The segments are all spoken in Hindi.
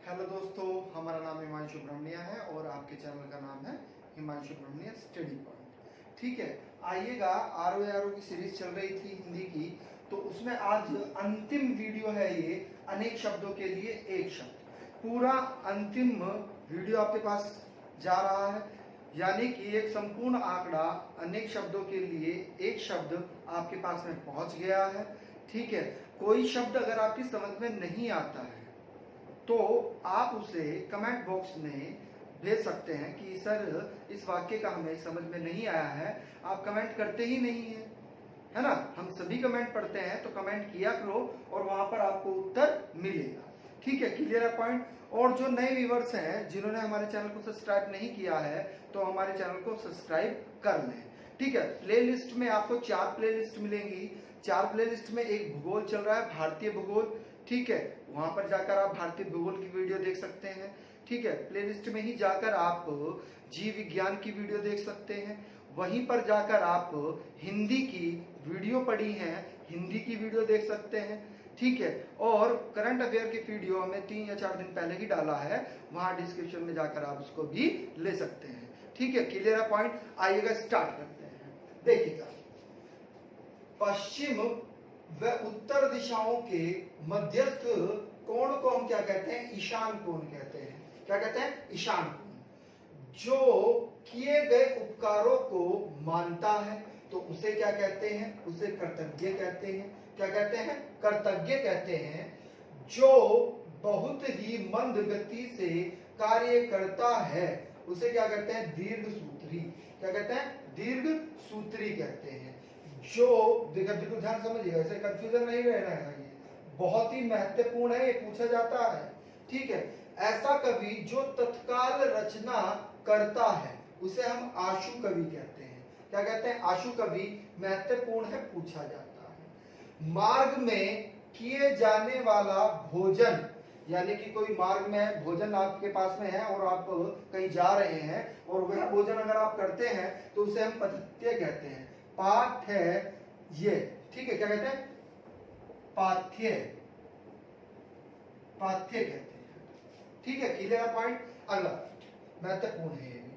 हेलो दोस्तों, हमारा नाम हिमांशु ब्रह्मण्या है और आपके चैनल का नाम है हिमांशु ब्रह्मण्या स्टडी पॉइंट। ठीक है, आइएगा। आरओ की सीरीज चल रही थी हिंदी की, तो उसमें आज अंतिम वीडियो है ये, अनेक शब्दों के लिए एक शब्द। पूरा अंतिम वीडियो आपके पास जा रहा है, यानी कि एक संपूर्ण आंकड़ा अनेक शब्दों के लिए एक शब्द आपके पास में पहुंच गया है। ठीक है, कोई शब्द अगर आपकी समझ में नहीं आता है तो आप उसे कमेंट बॉक्स में भेज सकते हैं कि सर इस वाक्य का हमें समझ में नहीं आया है। आप कमेंट करते ही नहीं है ना। हम सभी कमेंट पढ़ते हैं, तो कमेंट किया करो और वहां पर आपको उत्तर मिलेगा। ठीक है, क्लियर है पॉइंट। और जो नए व्यूअर्स हैं जिन्होंने हमारे चैनल को सब्सक्राइब नहीं किया है, तो हमारे चैनल को सब्सक्राइब कर लें। ठीक है, प्लेलिस्ट में आपको 4 प्लेलिस्ट मिलेंगी। 4 प्लेलिस्ट में एक भूगोल चल रहा है, भारतीय भूगोल। ठीक है, वहां पर जाकर आप भारतीय भूगोल की वीडियो देख सकते हैं। ठीक है, प्लेलिस्ट में ही जाकर आप जीव विज्ञान की वीडियो देख सकते हैं। वहीं पर जाकर आप हिंदी की वीडियो पढ़ी है, हिंदी की वीडियो देख सकते हैं। ठीक है, और करंट अफेयर की वीडियो हमें 3 या 4 दिन पहले ही डाला है, वहां डिस्क्रिप्शन में जाकर आप उसको भी ले सकते हैं। ठीक है, क्लियर है पॉइंट। आइएगा, स्टार्ट करते हैं। देखिएगा, पश्चिम व उत्तर दिशाओं के मध्यस्थ कोण को हम क्या कहते हैं? ईशान कोण कहते हैं। क्या कहते हैं? ईशान कोण। जो किए गए उपकारों को मानता है तो उसे क्या कहते हैं? उसे कर्तज्ञ कहते हैं। क्या कहते हैं? कर्तज्ञ कहते हैं। जो बहुत ही मंद गति से कार्य करता है उसे क्या कहते हैं? दीर्घसूत्री। क्या कहते हैं? दीर्घसूत्री कहते हैं। जो बिल्कुल ध्यान समझिएगा, ऐसे कंफ्यूजन नहीं रहना है, ये बहुत ही महत्वपूर्ण है, ये पूछा जाता है। ठीक है, ऐसा कवि जो तत्काल रचना करता है उसे हम आशु कवि कहते हैं। क्या कहते हैं? आशु कवि। महत्वपूर्ण है, पूछा जाता है। मार्ग में किए जाने वाला भोजन, यानी कि कोई मार्ग में भोजन आपके पास में है और आप कहीं जा रहे हैं और वह भोजन अगर आप करते हैं तो उसे हम पथ्य कहते हैं। पाठ्य ये। ठीक है, क्या कहते हैं? पाथ्य। पाथ्य कहते हैं। ठीक है, क्लियर पॉइंट। अगला महत्वपूर्ण है ये भी।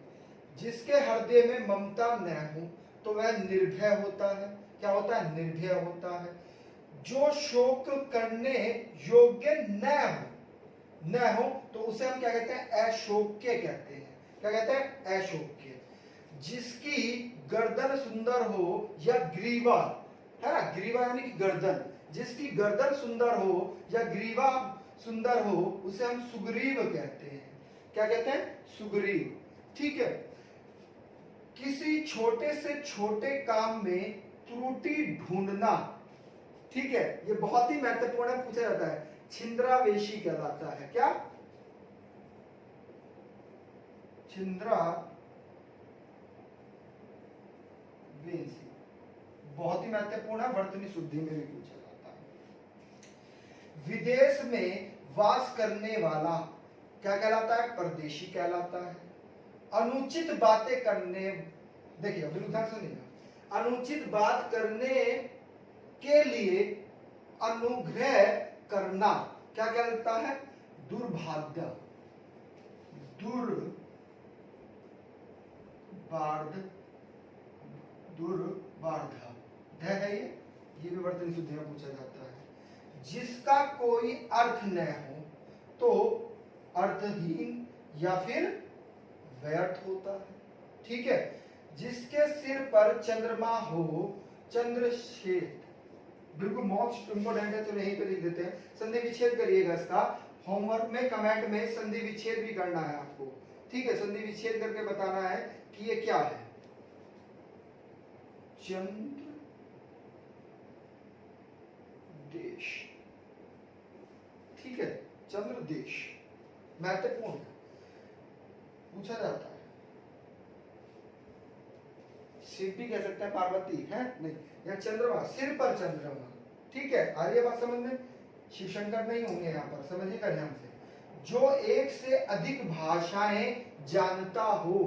जिसके हृदय में ममता न हो तो वह निर्भय होता है। क्या होता है? निर्भय होता है। जो शोक करने योग्य न हो तो उसे हम क्या कहते हैं? अशोक्य कहते हैं। क्या कहते हैं? अशोक्य। जिसकी गर्दन सुंदर हो या ग्रीवा, है ना, ग्रीवा यानी कि गर्दन, जिसकी गर्दन सुंदर हो या ग्रीवा सुंदर हो उसे हम सुग्रीव कहते हैं। क्या कहते हैं? सुग्रीव। ठीक है, किसी छोटे से छोटे काम में त्रुटि ढूंढना। ठीक है, ये बहुत ही महत्वपूर्ण है, पूछा जाता है। छिंद्रावेशी कहलाता है। क्या? छिंद्रावेशी। बहुत ही महत्वपूर्ण है, वर्तनी शुद्धि में भी पूछा जाता है। विदेश में वास करने वाला क्या कहलाता है? परदेशी कहलाता है। अनुचित बातें करने, देखिए बिल्कुल ध्यान सुनिएगा, अनुचित बात करने के लिए अनुग्रह करना क्या कहलाता है? दुर्भाग्य। दुर्बाध है ये भी वर्तनी शुद्धि में पूछा जाता है। जिसका कोई अर्थ न हो तो अर्थहीन या फिर व्यर्थ होता है। ठीक है, जिसके सिर पर चंद्रमा हो, चंद्रशेखर, बिल्कुल मोस्ट इंपोर्टेंट है, तो यहीं पे लिख देते हैं। संधि विच्छेद करिएगा इसका, होमवर्क में कमेंट में संधि विच्छेद भी करना है आपको। ठीक है, संधि विच्छेद करके बताना है कि ये क्या है। चंद्र देश। ठीक है, चंद्र देश महत्वपूर्ण है, पूछा जाता है। शिव भी कह सकते हैं, पार्वती है नहीं, या चंद्रमा, सिर पर चंद्रमा। ठीक है, आ रही है बात समझ में? शिव शंकर नहीं होंगे यहाँ पर, समझिएगा ध्यान से। जो एक से अधिक भाषाएं जानता हो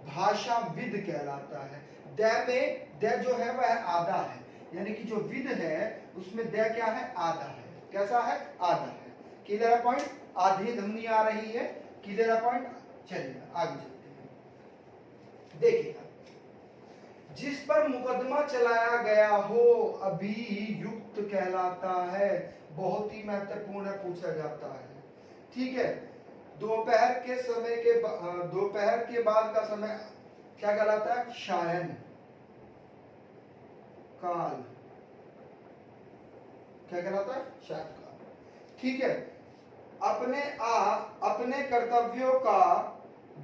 भाषाविद कहलाता है। द में द जो है वह आधा है, यानी कि जो विद है उसमें द क्या है? आधा है। कैसा है? आधा है। क्लियर है पॉइंट। आधी ध्वनि आ रही है। क्लियर है पॉइंट? चलिए आगे चलते हैं। देखिएगा, जिस पर मुकदमा चलाया गया हो अभियुक्त कहलाता है। बहुत ही महत्वपूर्ण है, पूछा जाता है। ठीक है, दोपहर के बाद का समय क्या कहलाता है? शायन काल। क्या कहलाता है? शायन काल। ठीक है, अपने कर्तव्यों का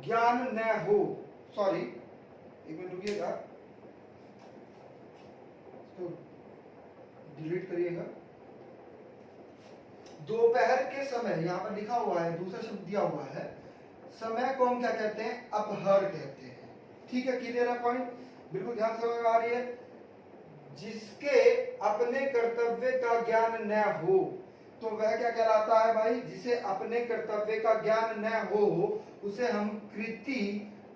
ज्ञान न हो, सॉरी एक मिनट रुकिएगा, तो डिलीट करिएगा। दोपहर के समय, यहां पर लिखा हुआ है, दूसरा शब्द दिया हुआ है, समय को हम क्या कहते हैं? अपहर कहते हैं। ठीक है, क्लियर है पॉइंट? बिल्कुल ध्यान से समझ आ रही है। जिसके अपने कर्तव्य का ज्ञान न हो, तो वह क्या कहलाता है भाई? जिसे अपने कर्तव्य का ज्ञान न हो उसे हम कृति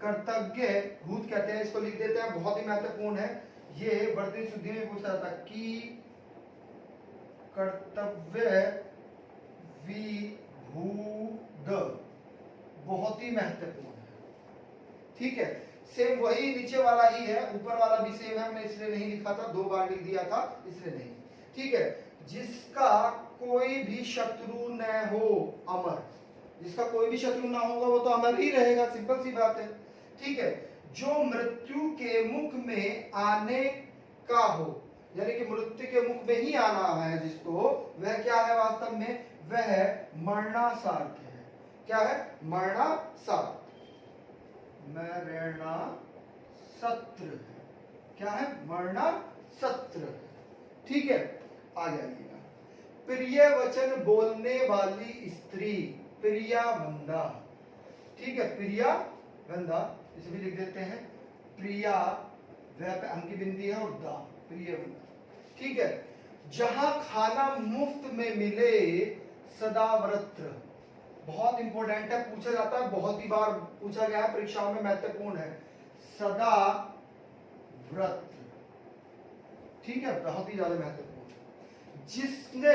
कर्तव्य भूत कहते हैं। इसको लिख देते हैं, बहुत ही महत्वपूर्ण है। ये वर्तनी शुद्धि में पूछा जाता है कि कर्तव्य विभूत, बहुत ही महत्वपूर्ण है। ठीक है, सेम वही नीचे वाला ही है, ऊपर वाला भी सेम है, हमने इसलिए नहीं लिखा था, 2 बार लिख दिया था इसलिए नहीं। ठीक है, जिसका कोई भी शत्रु न हो, अमर। जिसका कोई भी शत्रु ना होगा वो तो अमर ही रहेगा, सिंपल सी बात है। ठीक है, जो मृत्यु के मुख में आने का हो, यानी कि मृत्यु के मुख में ही आना है जिसको, वह क्या है वास्तव में? वह मरणासार्थ है। क्या है? मरणासार्थ, मरणा सत्र। क्या है? मरणा सत्र। ठीक है, आ जाइएगा। प्रिय वचन बोलने वाली स्त्री, प्रिया वंदा। ठीक है, प्रिया वंदा, इसे भी लिख देते हैं। प्रिया, वह पे अंकी बिंदी है, और दा, प्रिय वंदा। ठीक है, जहां खाना मुफ्त में मिले सदाव्रत। बहुत इंपॉर्टेंट है, पूछा जाता है, बहुत ही बार पूछा गया है, परीक्षाओं में महत्वपूर्ण है। सदा व्रत। ठीक है, बहुत ही ज्यादा महत्वपूर्ण। जिसने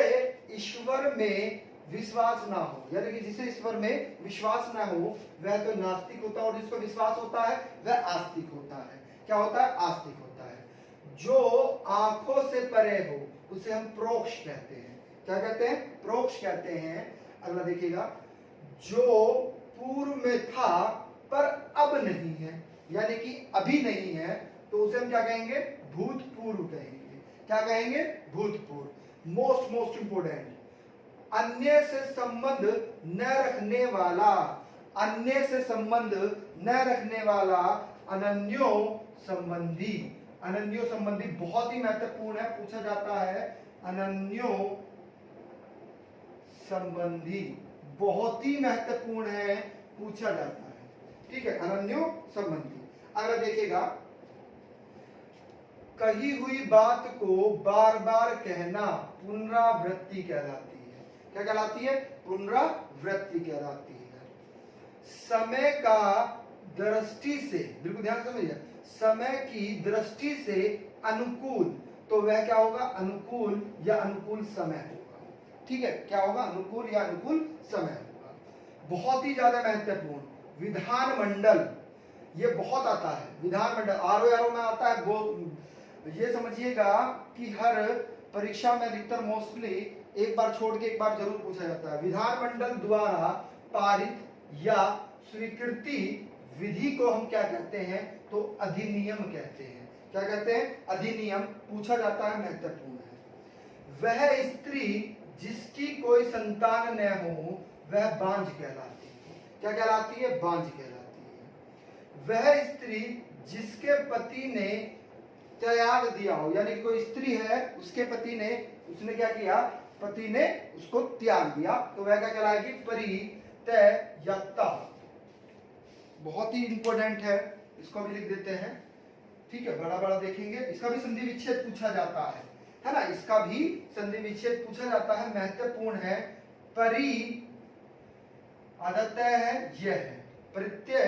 ईश्वर में विश्वास ना हो, यानी कि जिसे ईश्वर में विश्वास ना हो वह तो नास्तिक होता है, और जिसको विश्वास होता है वह आस्तिक होता है। क्या होता है? आस्तिक होता है। जो आंखों से परे हो उसे हम प्रोक्ष कहते हैं। क्या कहते हैं? प्रोक्ष कहते हैं। अगला देखिएगा, जो पूर्व में था पर अब नहीं है, यानी कि अभी नहीं है, तो उसे हम क्या कहेंगे? भूतपूर्व कहेंगे। क्या कहेंगे? भूतपूर्व। मोस्ट इंपोर्टेंट, अन्य से संबंध न रखने वाला, अन्य से संबंध न रखने वाला अनन्यो संबंधी। अनन्यो संबंधी बहुत ही महत्वपूर्ण है, पूछा जाता है। अनन्यो संबंधी बहुत ही महत्वपूर्ण है, पूछा जाता है। ठीक है, अनन्यो संबंधी। अगर देखिएगा, कही हुई बात को बार बार कहना पुनरावृत्ति कहलाती है। क्या कहलाती है? पुनरावृत्ति कहलाती है। समय का दृष्टि से, बिल्कुल ध्यान से समझिए, समय की दृष्टि से अनुकूल, तो वह क्या होगा? अनुकूल या अनुकूल समय होगा। ठीक है, क्या होगा? अनुकूल या अनुकूल समय होगा। बहुत ही ज्यादा महत्वपूर्ण, विधान मंडल, ये बहुत आता है। विधान मंडल आरओ में आता है। वो ये समझिएगा कि हर परीक्षा में अधिकतर मोस्टली एक बार छोड़ के एक बार जरूर पूछा जाता है। विधान मंडल द्वारा पारित या स्वीकृति विधि को हम क्या कहते हैं? तो अधिनियम कहते हैं। क्या कहते हैं? अधिनियम। पूछा जाता है, महत्वपूर्ण है। वह स्त्री जिसकी कोई संतान न हो वह बांझ कहलाती है। क्या कहलाती है? बांझ कहलाती है। वह स्त्री जिसके पति ने त्याग दिया हो, यानी कोई स्त्री है, उसके पति ने, उसने क्या किया? पति ने उसको त्याग दिया, तो वह क्या कहलाएगी? परित्यक्ता। बहुत ही इंपॉर्टेंट है, इसको भी लिख देते हैं। ठीक है, बड़ा बड़ा देखेंगे। इसका भी संधि विच्छेद पूछा जाता है ना? इसका भी संधि विच्छेद पूछा जाता है, महत्वपूर्ण है। परि आधा तय है, यह है। प्रत्यय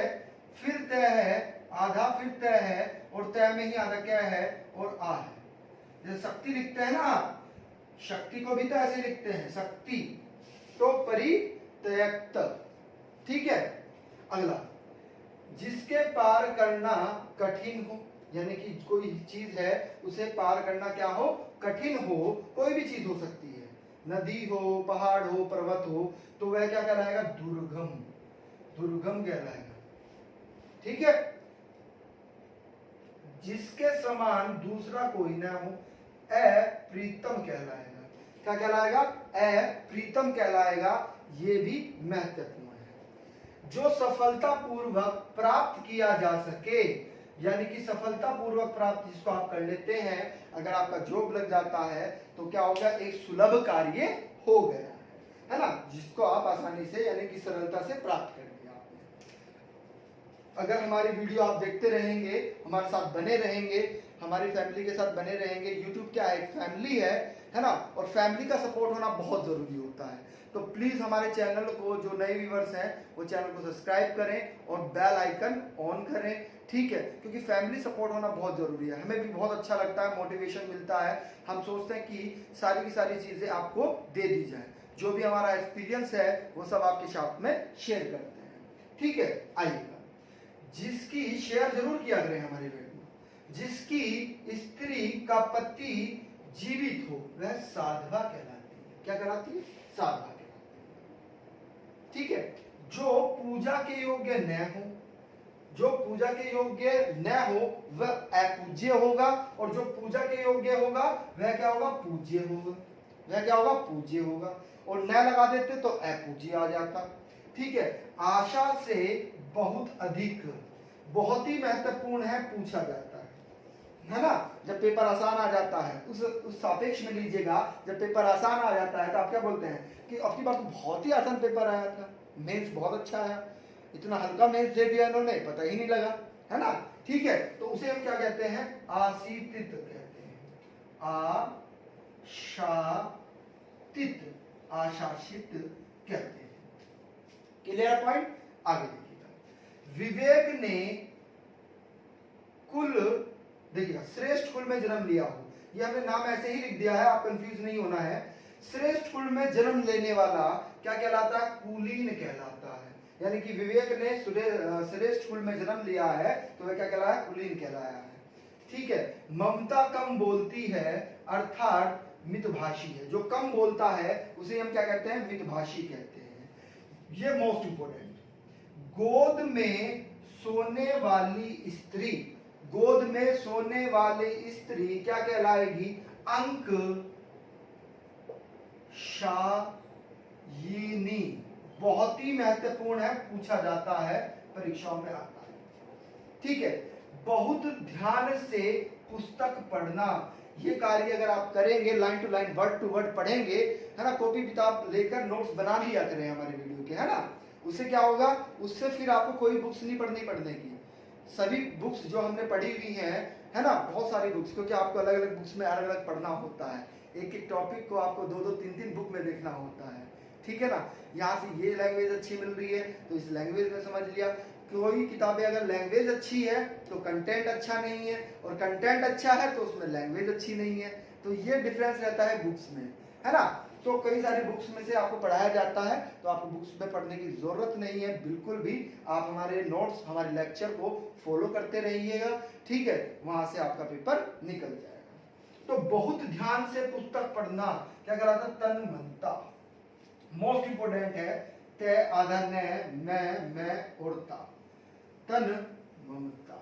फिर तय है, आधा फिर तय है, और तय में ही आधा क्या है? और आ है। जैसे शक्ति लिखते हैं ना, शक्ति को भी तो ऐसे लिखते हैं, शक्ति। तो परित्यक्ता त्यक्त। ठीक है, अगला, जिसके पार करना कठिन हो, यानी कि कोई चीज है उसे पार करना क्या हो, कठिन हो, कोई भी चीज हो सकती है, नदी हो, पहाड़ हो, पर्वत हो, तो वह क्या कहलाएगा, दुर्गम, दुर्गम कहलाएगा। ठीक है, जिसके समान दूसरा कोई ना हो, अप्रीतम कहलाएगा। क्या कहलाएगा, अप्रीतम कहलाएगा। ये भी महत्वपूर्ण है। जो सफलतापूर्वक प्राप्त किया जा सके, यानी कि सफलतापूर्वक प्राप्त जिसको आप कर लेते हैं, अगर आपका जॉब लग जाता है तो क्या होगा, एक सुलभ कार्य हो गया है ना, जिसको आप आसानी से यानी कि सरलता से प्राप्त कर लिया आपने। अगर हमारी वीडियो आप देखते रहेंगे, हमारे साथ बने रहेंगे, हमारी फैमिली के साथ बने रहेंगे, YouTube क्या है, एक फैमिली है ना, और फैमिली का सपोर्ट होना बहुत जरूरी होता है। तो प्लीज हमारे चैनल को, जो नए व्यूअर्स हैं वो चैनल को सब्सक्राइब करें और बेल आइकन ऑन करें। ठीक है, क्योंकि फैमिली सपोर्ट होना बहुत जरूरी है। हमें भी बहुत अच्छा लगता है, मोटिवेशन मिलता है, हम सोचते हैं कि सारी की सारी चीजें आपको दे दी जाए, जो भी हमारा एक्सपीरियंस है वो सब आपके साथ में शेयर करते हैं। ठीक है, आइएगा, जिसकी शेयर जरूर किया करें हमारे वीडियो, जिसकी स्त्री का पति जीवित हो वह साधवा कहलाती है। क्या कहलाती है, साधवा कहलाती है। ठीक है, जो पूजा के योग्य न हो, जो पूजा के योग्य न हो वह अपूज्य होगा, और जो पूजा के योग्य होगा वह क्या होगा, पूज्य होगा। वह क्या होगा, पूज्य होगा, और न लगा देते तो अपूज्य आ जाता। ठीक है, आशा से बहुत अधिक, बहुत ही महत्वपूर्ण है, पूछा जाता है ना। जब पेपर आसान आ जाता है, उस सापेक्ष में लीजिएगा, जब पेपर आसान आ जाता है तो आप क्या बोलते हैं कि अब की बार तो बहुत ही आसान पेपर आया था, मेंस बहुत अच्छा आया, इतना हल्का मेंस दे दिया इन्होंने, पता ही नहीं लगा, है ना। ठीक है, तो उसे हम क्या कहते हैं, आशीतित कहते हैं, आशातित, आशासित कहते हैं। क्लियर पॉइंट, आगे देखिएगा। विवेक ने कुल, देखिएगा, श्रेष्ठ कुल में जन्म लिया हो, ये हमने नाम ऐसे ही लिख दिया है, आप कंफ्यूज नहीं होना है। श्रेष्ठ कुल में जन्म लेने वाला क्या कहलाता है, कुलीन कहलाता है। यानी कि विवेक ने श्रेष्ठ कुल में जन्म लिया है तो वह क्या कहलाया, कुलीन कहलाया है। ठीक है, ममता कम बोलती है अर्थात मितभाषी है। जो कम बोलता है उसे हम क्या कहते हैं, मितभाषी कहते हैं। ये मोस्ट इंपोर्टेंट। गोद में सोने वाली स्त्री, गोद में सोने वाली स्त्री क्या कहलाएगी, अंक शायिनी। बहुत ही महत्वपूर्ण है, पूछा जाता है, परीक्षाओं में आता है। ठीक है, बहुत ध्यान से पुस्तक पढ़ना, ये कार्य अगर आप करेंगे, line to line, word to word पढ़ेंगे, है ना, कॉपी किताब लेकर नोट्स बना लिया करें हमारे वीडियो के, है ना। उससे क्या होगा, उससे फिर आपको कोई बुक्स नहीं पढ़ने की, सभी बुक्स जो हमने पढ़ी हुई हैं, है ना, बहुत सारी बुक्स, क्योंकि आपको अलग अलग बुक्स में अलग अलग पढ़ना होता है, एक एक टॉपिक को आपको 2-2, 3-3 बुक में देखना होता है। ठीक है ना, यहाँ से ये लैंग्वेज अच्छी मिल रही है तो इस लैंग्वेज में समझ लिया। कोई किताबें अगर लैंग्वेज अच्छी है तो कंटेंट अच्छा नहीं है, और कंटेंट अच्छा है तो उसमें लैंग्वेज अच्छी नहीं है, तो ये डिफरेंस रहता है बुक्स में, है ना। तो कई सारी बुक्स में से आपको पढ़ाया जाता है, तो आपको बुक्स में पढ़ने की जरूरत नहीं है बिल्कुल भी। आप हमारे नोट्स, हमारे लेक्चर को फॉलो करते रहिएगा, ठीक है, वहां से आपका पेपर निकल जाएगा। तो बहुत ध्यान से पुस्तक पढ़ना क्या कहलाता है, तन मनता। मोस्ट इंपोर्टेंट है, ते आधा न, मैं और ता, तन ममता,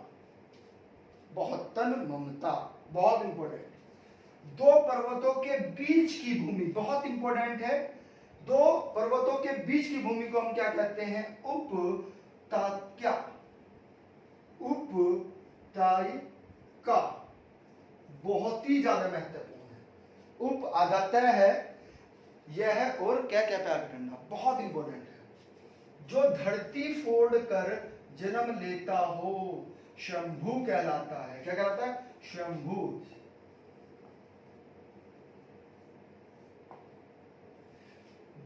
बहुत तन ममता, बहुत इंपोर्टेंट। दो पर्वतों के बीच की भूमि, बहुत इंपॉर्टेंट है, दो पर्वतों के बीच की भूमि को हम क्या कहते हैं, उपताक्या, उपतायिका, बहुत ही ज्यादा महत्वपूर्ण है। उप आधा तय है, यह है, और क्या क्या प्यार करना, बहुत इंपॉर्टेंट है। जो धरती फोड़ कर जन्म लेता हो शंभु कहलाता है। क्या कहलाता है, शंभु।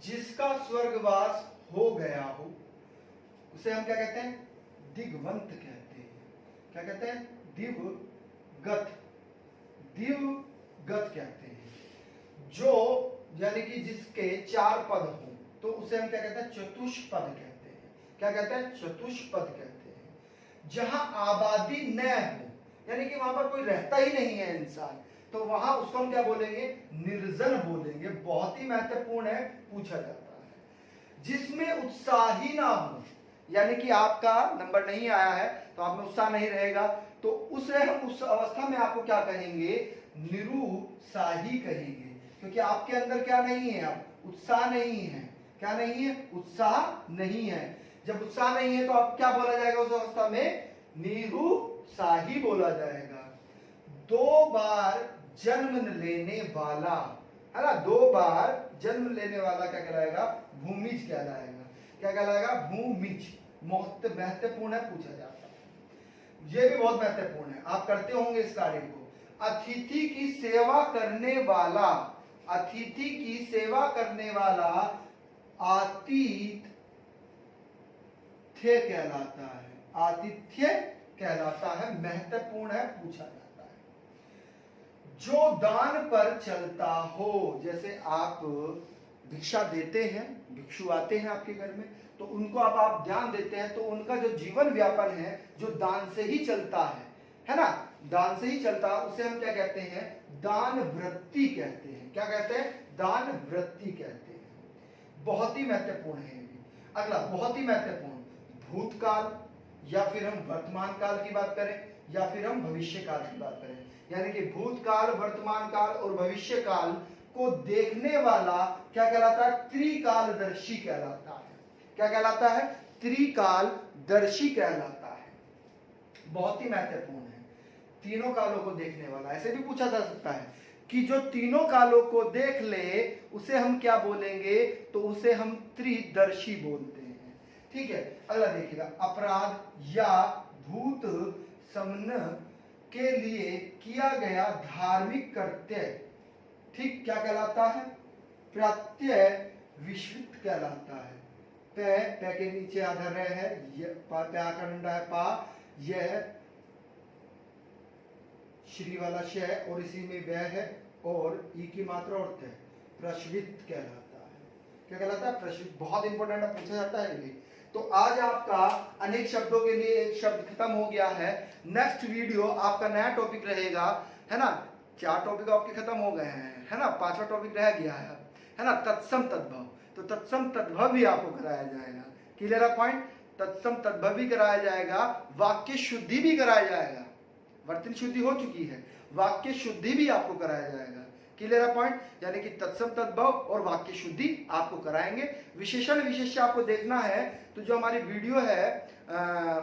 जिसका स्वर्गवास हो गया हो उसे हम क्या कहते हैं, दिग्वंत कहते हैं। क्या कहते हैं, दिवगत, दिवगत कहते हैं। जो यानी कि जिसके 4 पद हो, तो उसे हम क्या कहते हैं, चतुष्पद कहते हैं। क्या कहते हैं, चतुष्पद कहते हैं। जहां आबादी न हो, यानी कि वहां पर कोई रहता ही नहीं है इंसान, तो वहां उसको हम क्या बोलेंगे, निर्जन बोलेंगे। बहुत ही महत्वपूर्ण है, पूछा जाता है। जिसमें उत्साह ही ना हो, यानी कि आपका नंबर नहीं आया है तो आप में उत्साह नहीं रहेगा, तो उस अवस्था में आपको क्या कहेंगे, निरुत्साही कहेंगे, क्योंकि आपके अंदर क्या नहीं है, आप उत्साह नहीं है। क्या नहीं है, उत्साह नहीं है। जब उत्साह नहीं है तो आप क्या बोला जाएगा उस अवस्था में, निरुत्साही बोला जाएगा। 2 बार जन्म लेने वाला, है ना, 2 बार जन्म लेने वाला क्या कहलाएगा, भूमिज कहलाएगा। क्या कहलाएगा, भूमिज। महत्वपूर्ण है, पूछा जाता है। ये भी बहुत महत्वपूर्ण है, आप करते होंगे इस कार्य को। अतिथि की सेवा करने वाला, अतिथि की सेवा करने वाला आतिथ्य कहलाता है। आतिथ्य कहलाता है, महत्वपूर्ण है, पूछा जाता है। जो दान पर चलता हो, जैसे आप भिक्षा देते हैं, भिक्षु आते हैं आपके घर में, तो उनको आप ज्ञान देते हैं, तो उनका जो जीवन व्यापन है जो दान से ही चलता है ना, दान से ही चलता, उसे हम क्या कहते हैं, दान वृत्ति कहते हैं। क्या कहते हैं, दान वृत्ति कहते हैं। बहुत ही महत्वपूर्ण है। अगला बहुत ही महत्वपूर्ण, भूतकाल, या फिर हम वर्तमान काल की बात करें, या फिर हम भविष्य काल की बात करें, यानी कि भूतकाल, वर्तमान काल और भविष्य काल को देखने वाला क्या कहलाता है, त्रिकालदर्शी कहलाता है। क्या कहलाता है, त्रिकालदर्शी कहलाता है। बहुत ही महत्वपूर्ण है, तीनों कालों को देखने वाला। ऐसे भी पूछा जा सकता है कि जो तीनों कालों को देख ले उसे हम क्या बोलेंगे, तो उसे हम त्रिदर्शी बोलते हैं। ठीक है, अगला देखिएगा, अपराध या भूत समन के लिए किया गया धार्मिक कृत्य, ठीक, क्या कहलाता है, प्रत्यय विश्वित कहलाता है। पे के नीचे आधा रह है, प्याकंडा है पा, यह श्री वाला श और इसी में वह है, और ई की मात्रा और तय, प्रश्वित कहलाता है। क्या कहलाता है, प्रश्वित। बहुत इंपॉर्टेंट है, पूछा जाता है ये। तो आज आपका अनेक शब्दों के लिए एक शब्द खत्म हो गया है। नेक्स्ट वीडियो आपका नया टॉपिक रहेगा, है ना। 4 टॉपिक आपके खत्म हो गए हैं, है ना, 5वां टॉपिक रह गया है ना, तत्सम तद्भव। तो तत्सम तद्भव भी आपको कराया जाएगा। क्लियर है पॉइंट, तत्सम तद्भव भी कराया जाएगा, वाक्य शुद्धि भी कराया जाएगा। वर्तन शुद्धि हो चुकी है, वाक्य शुद्धि भी आपको कराया जाएगा। क्लियर है पॉइंट, यानी कि तत्सम तद्भव और वाक्य शुद्धि आपको कराएंगे। विशेषण विशेष्य आपको देखना है तो जो हमारी वीडियो है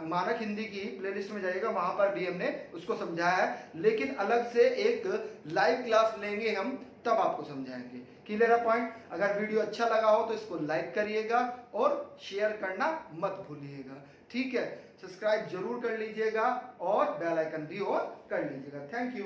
मानक हिंदी की प्लेलिस्ट में जाइएगा, वहां पर भी हमने उसको समझाया है, लेकिन अलग से एक लाइव क्लास लेंगे हम, तब आपको समझाएंगे। क्लियर है पॉइंट। अगर वीडियो अच्छा लगा हो तो इसको लाइक करिएगा और शेयर करना मत भूलिएगा। ठीक है, सब्सक्राइब जरूर कर लीजिएगा और बेल आइकन भी ऑन कर लीजिएगा। Thank you.